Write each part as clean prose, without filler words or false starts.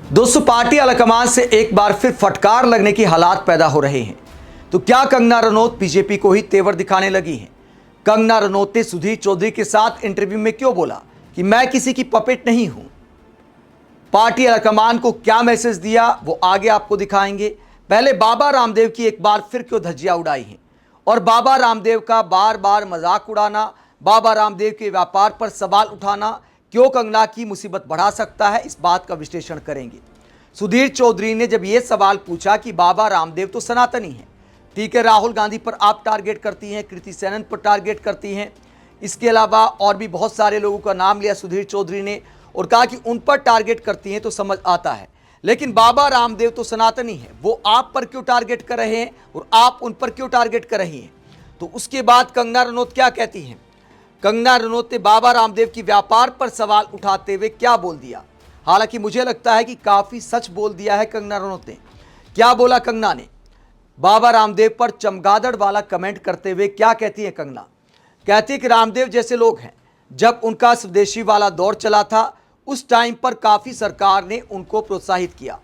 दोस्तों, पार्टी आलाकमान से एक बार फिर फटकार लगने की हालात पैदा हो रहे हैं। तो क्या कंगना रनौत बीजेपी को ही तेवर दिखाने लगी हैं? कंगना रनौत ने सुधीर चौधरी के साथ इंटरव्यू में क्यों बोला कि मैं किसी की पपेट नहीं हूं? पार्टी आलाकमान को क्या मैसेज दिया वो आगे आपको दिखाएंगे। पहले बाबा रामदेव की एक बार फिर क्यों धज्जियां उड़ाई हैं और बाबा रामदेव का बार बार मजाक उड़ाना, बाबा रामदेव के व्यापार पर सवाल उठाना क्यों कंगना की मुसीबत बढ़ा सकता है, इस बात का विश्लेषण करेंगे। सुधीर चौधरी ने जब यह सवाल पूछा कि बाबा रामदेव तो सनातनी हैं, ठीक है, राहुल गांधी पर आप टारगेट करती हैं, कृति सेनन पर टारगेट करती हैं, इसके अलावा और भी बहुत सारे लोगों का नाम लिया सुधीर चौधरी ने और कहा कि उन पर टारगेट करती हैं तो समझ आता है, लेकिन बाबा रामदेव तो सनातनी है, वो आप पर क्यों टारगेट कर रहे हैं और आप उन पर क्यों टारगेट कर रही हैं? तो उसके बाद कंगना रनौत क्या कहती हैं? कंगना रनौत ने बाबा रामदेव की व्यापार पर सवाल उठाते हुए क्या बोल दिया? हालांकि मुझे लगता है कि काफी सच बोल दिया है कंगना रनौत ने। क्या बोला कंगना ने? बाबा रामदेव पर चमगादड़ वाला कमेंट करते हुए क्या कहती है कंगना? कहती है कि रामदेव जैसे लोग हैं, जब उनका स्वदेशी वाला दौर चला था उस टाइम पर काफी सरकार ने उनको प्रोत्साहित किया,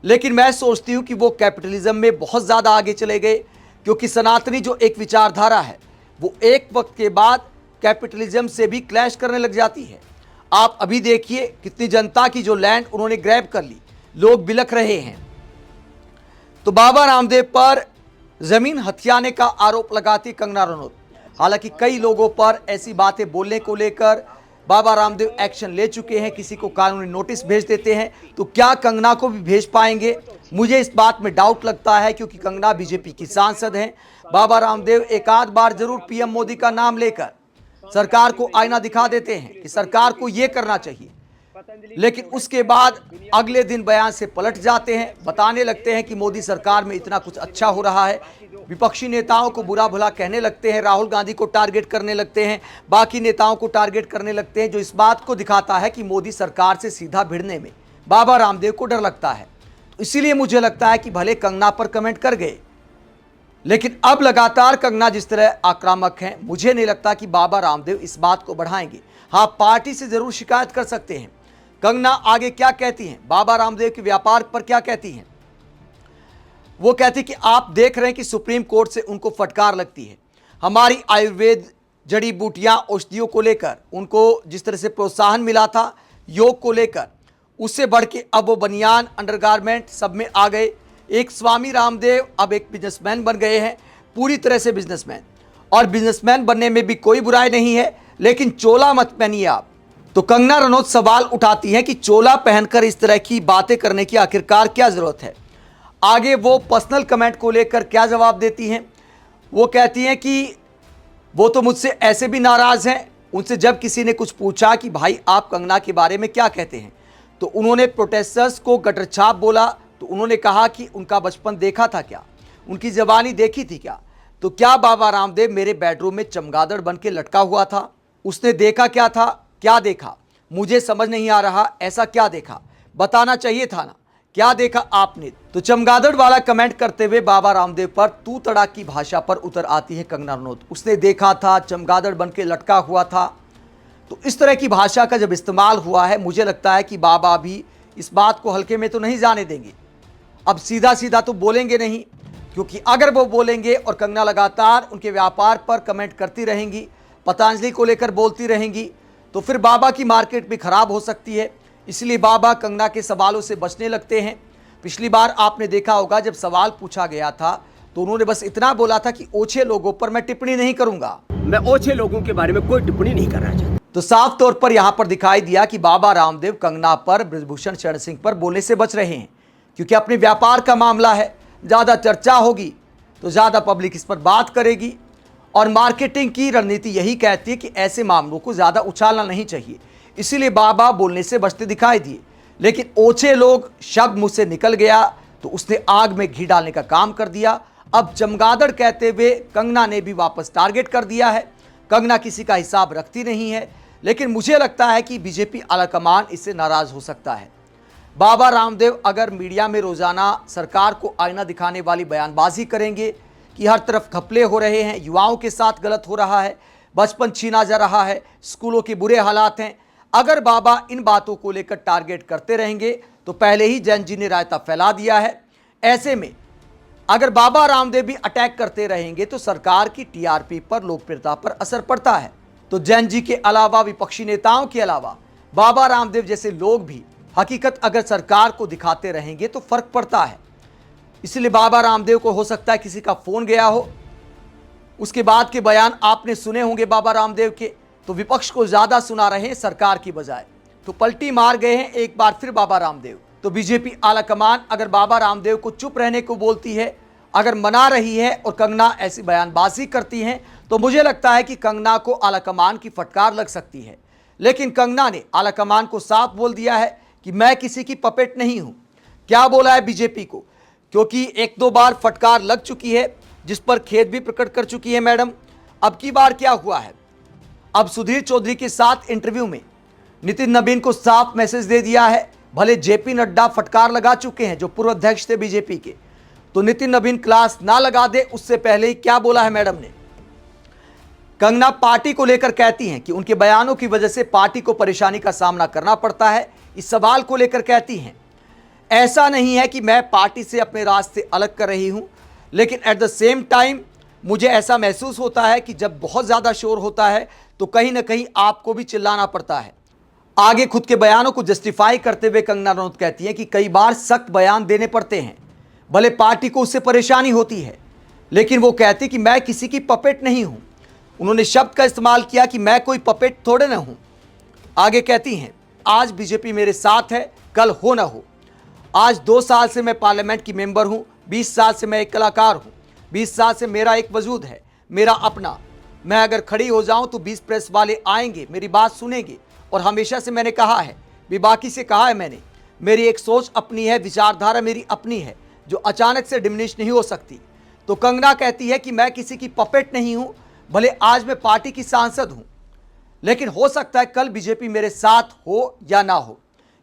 लेकिन मैं सोचती हूं कि वो कैपिटलिज्म में बहुत ज्यादा आगे चले गए, क्योंकि सनातनी जो एक विचारधारा है वो एक वक्त के बाद कैपिटलिज्म से भी क्लैश करने लग जाती है। आप अभी देखिए कितनी जनता की जो लैंड उन्होंने ग्रैब कर ली, लोग बिलख रहे हैं। तो बाबा रामदेव पर जमीन हथियाने का आरोप लगाती कंगना रनौत। हालांकि कई लोगों पर ऐसी बातें बोलने को लेकर बाबा रामदेव एक्शन ले चुके हैं, किसी को कानूनी नोटिस भेज देते हैं, तो क्या कंगना को भी भेज पाएंगे? मुझे इस बात में डाउट लगता है, क्योंकि कंगना बीजेपी की सांसद हैं। बाबा रामदेव एक आध बार जरूर पीएम मोदी का नाम लेकर सरकार को आईना दिखा देते हैं कि सरकार को यह करना चाहिए, लेकिन उसके बाद अगले दिन बयान से पलट जाते हैं, बताने लगते हैं कि मोदी सरकार में इतना कुछ अच्छा हो रहा है, विपक्षी नेताओं को बुरा भला कहने लगते हैं, राहुल गांधी को टारगेट करने लगते हैं, बाकी नेताओं को टारगेट करने लगते हैं, जो इस बात को दिखाता है कि मोदी सरकार से सीधा भिड़ने में बाबा रामदेव को डर लगता है। तो इसीलिए मुझे लगता है कि भले कंगना पर कमेंट कर गए, लेकिन अब लगातार कंगना जिस तरह आक्रामक हैं, मुझे नहीं लगता कि बाबा रामदेव इस बात को बढ़ाएंगे। हाँ, पार्टी से जरूर शिकायत कर सकते हैं। कंगना आगे क्या कहती हैं? बाबा रामदेव के व्यापार पर क्या कहती हैं? वो कहती कि आप देख रहे हैं कि सुप्रीम कोर्ट से उनको फटकार लगती है। हमारी आयुर्वेद, जड़ी बूटियां, औषधियों को लेकर उनको जिस तरह से प्रोत्साहन मिला था, योग को लेकर, उससे बढ़ के अब वो बनियान, अंडरगारमेंट सब में आ गए। एक स्वामी रामदेव अब एक बिजनेसमैन बन गए हैं, पूरी तरह से बिजनेसमैन। और बिजनेसमैन बनने में भी कोई बुराई नहीं है, लेकिन चोला मत पहनिए आप। तो कंगना रनौत सवाल उठाती हैं कि चोला पहनकर इस तरह की बातें करने की आखिरकार क्या जरूरत है। आगे वो पर्सनल कमेंट को लेकर क्या जवाब देती हैं? वो कहती हैं कि वो तो मुझसे ऐसे भी नाराज हैं। उनसे जब किसी ने कुछ पूछा कि भाई आप कंगना के बारे में क्या कहते हैं, तो उन्होंने प्रोटेस्टर्स को गटर छाप बोला। तो उन्होंने कहा कि उनका बचपन देखा था क्या, उनकी जवानी देखी थी क्या? तो क्या बाबा रामदेव मेरे बेडरूम में चमगादड़ बन के लटका हुआ था? उसने देखा क्या था? क्या देखा? मुझे समझ नहीं आ रहा, ऐसा क्या देखा? बताना चाहिए था ना, क्या देखा आपने? तो चमगादड़ वाला कमेंट करते हुए बाबा रामदेव पर तू तड़ाक की भाषा पर उतर आती है कंगना रनौत। उसने देखा था, चमगादड़ बन के लटका हुआ था। तो इस तरह की भाषा का जब इस्तेमाल हुआ है, मुझे लगता है कि बाबा भी इस बात को हल्के में तो नहीं जाने देंगे। अब सीधा सीधा तो बोलेंगे नहीं, क्योंकि अगर वो बोलेंगे और कंगना लगातार उनके व्यापार पर कमेंट करती रहेंगी, पतंजलि को लेकर बोलती रहेंगी, तो फिर बाबा की मार्केट भी खराब हो सकती है। इसलिए बाबा कंगना के सवालों से बचने लगते हैं। पिछली बार आपने देखा होगा जब सवाल पूछा गया था तो उन्होंने बस इतना बोला था कि ओछे लोगों पर मैं टिप्पणी नहीं करूंगा, मैं ओछे लोगों के बारे में कोई टिप्पणी नहीं करना चाहता। तो साफ तौर पर यहां पर दिखाई दिया कि बाबा रामदेव कंगना पर, बृजभूषण शरण सिंह पर बोलने से बच रहे हैं, क्योंकि अपने व्यापार का मामला है, ज़्यादा चर्चा होगी तो ज़्यादा पब्लिक इस पर बात करेगी। और मार्केटिंग की रणनीति यही कहती है कि ऐसे मामलों को ज़्यादा उछालना नहीं चाहिए, इसीलिए बाबा बोलने से बचते दिखाई दिए। लेकिन ओछे लोग शब्द मुझ से निकल गया तो उसने आग में घी डालने का काम कर दिया। अब चमगादड़ कहते हुए कंगना ने भी वापस टारगेट कर दिया है। कंगना किसी का हिसाब रखती नहीं है, लेकिन मुझे लगता है कि बीजेपी आलाकमान इससे नाराज हो सकता है। बाबा रामदेव अगर मीडिया में रोजाना सरकार को आईना दिखाने वाली बयानबाजी करेंगे कि हर तरफ घपले हो रहे हैं, युवाओं के साथ गलत हो रहा है, बचपन छीना जा रहा है, स्कूलों के बुरे हालात हैं, अगर बाबा इन बातों को लेकर टारगेट करते रहेंगे तो पहले ही जैन जी ने रायता फैला दिया है। ऐसे में अगर बाबा रामदेव भी अटैक करते रहेंगे तो सरकार की टीआरपी पर, लोकप्रियता पर असर पड़ता है। तो जैन जी के अलावा, विपक्षी नेताओं के अलावा बाबा रामदेव जैसे लोग भी हकीकत अगर सरकार को दिखाते रहेंगे तो फर्क पड़ता है। इसलिए बाबा रामदेव को हो सकता है किसी का फोन गया हो, उसके बाद के बयान आपने सुने होंगे बाबा रामदेव के, तो विपक्ष को ज्यादा सुना रहे हैं सरकार की बजाय। तो पलटी मार गए हैं एक बार फिर बाबा रामदेव। तो बीजेपी आलाकमान अगर बाबा रामदेव को चुप रहने को बोलती है, अगर मना रही है और कंगना ऐसी बयानबाजी करती हैं, तो मुझे लगता है कि कंगना को आलाकमान की फटकार लग सकती है। लेकिन कंगना ने आलाकमान को साफ बोल दिया है कि मैं किसी की पपेट नहीं हूं। क्या बोला है बीजेपी को, क्योंकि एक दो बार फटकार लग चुकी है जिस पर खेद भी प्रकट कर चुकी है मैडम। अब की बार क्या हुआ है, अब सुधीर चौधरी के साथ इंटरव्यू में नितिन नबीन को साफ मैसेज दे दिया है। भले जेपी नड्डा फटकार लगा चुके हैं जो पूर्व अध्यक्ष थे बीजेपी के, तो नितिन नबीन क्लास ना लगा दे उससे पहले ही क्या बोला है मैडम ने। कंगना पार्टी को लेकर कहती हैं कि उनके बयानों की वजह से पार्टी को परेशानी का सामना करना पड़ता है। इस सवाल को लेकर कहती हैं, ऐसा नहीं है कि मैं पार्टी से अपने रास्ते अलग कर रही हूं, लेकिन एट द सेम टाइम मुझे ऐसा महसूस होता है कि जब बहुत ज़्यादा शोर होता है तो कहीं ना कहीं आपको भी चिल्लाना पड़ता है। आगे खुद के बयानों को जस्टिफाई करते हुए कंगना रनौत कहती हैं कि कई बार सख्त बयान देने पड़ते हैं, भले पार्टी को उससे परेशानी होती है, लेकिन वो कहती कि मैं किसी की पपेट नहीं हूं। उन्होंने शब्द का इस्तेमाल किया कि मैं कोई पपेट थोड़े ना हूं। आगे कहती हैं, आज बीजेपी मेरे साथ है, कल हो ना हो। आज 2 साल से मैं पार्लियामेंट की मेंबर हूं, 20 साल से मैं एक कलाकार हूं, 20 साल से मेरा एक वजूद है, मेरा अपना। मैं अगर खड़ी हो जाऊं तो 20 प्रेस वाले आएंगे, मेरी बात सुनेंगे। और हमेशा से मैंने कहा है, भी बाकी से कहा है मैंने, मेरी एक सोच अपनी है, विचारधारा मेरी अपनी है, जो अचानक से डिमिनिश नहीं हो सकती। तो कंगना कहती है कि मैं किसी की पपेट नहीं हूं, भले आज मैं पार्टी की सांसद हूं, लेकिन हो सकता है कल बीजेपी मेरे साथ हो या ना हो।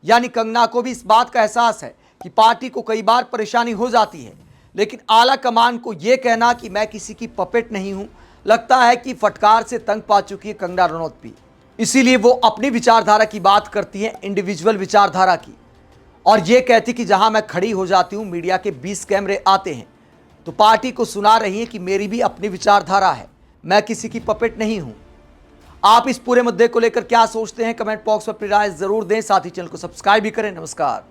यानी कंगना को भी इस बात का एहसास है कि पार्टी को कई बार परेशानी हो जाती है, लेकिन आला कमान को यह कहना कि मैं किसी की पपेट नहीं हूं, लगता है कि फटकार से तंग पा चुकी है कंगना रनौत भी। इसीलिए वो अपनी विचारधारा की बात करती है, इंडिविजुअल विचारधारा की, और ये कहती कि जहां मैं खड़ी हो जाती हूं मीडिया के 20 कैमरे आते हैं, तो पार्टी को सुना रही है कि मेरी भी अपनी विचारधारा है, मैं किसी की पपेट नहीं हूं। आप इस पूरे मुद्दे को लेकर क्या सोचते हैं, कमेंट बॉक्स में अपनी राय जरूर दें। साथ ही चैनल को सब्सक्राइब भी करें। नमस्कार।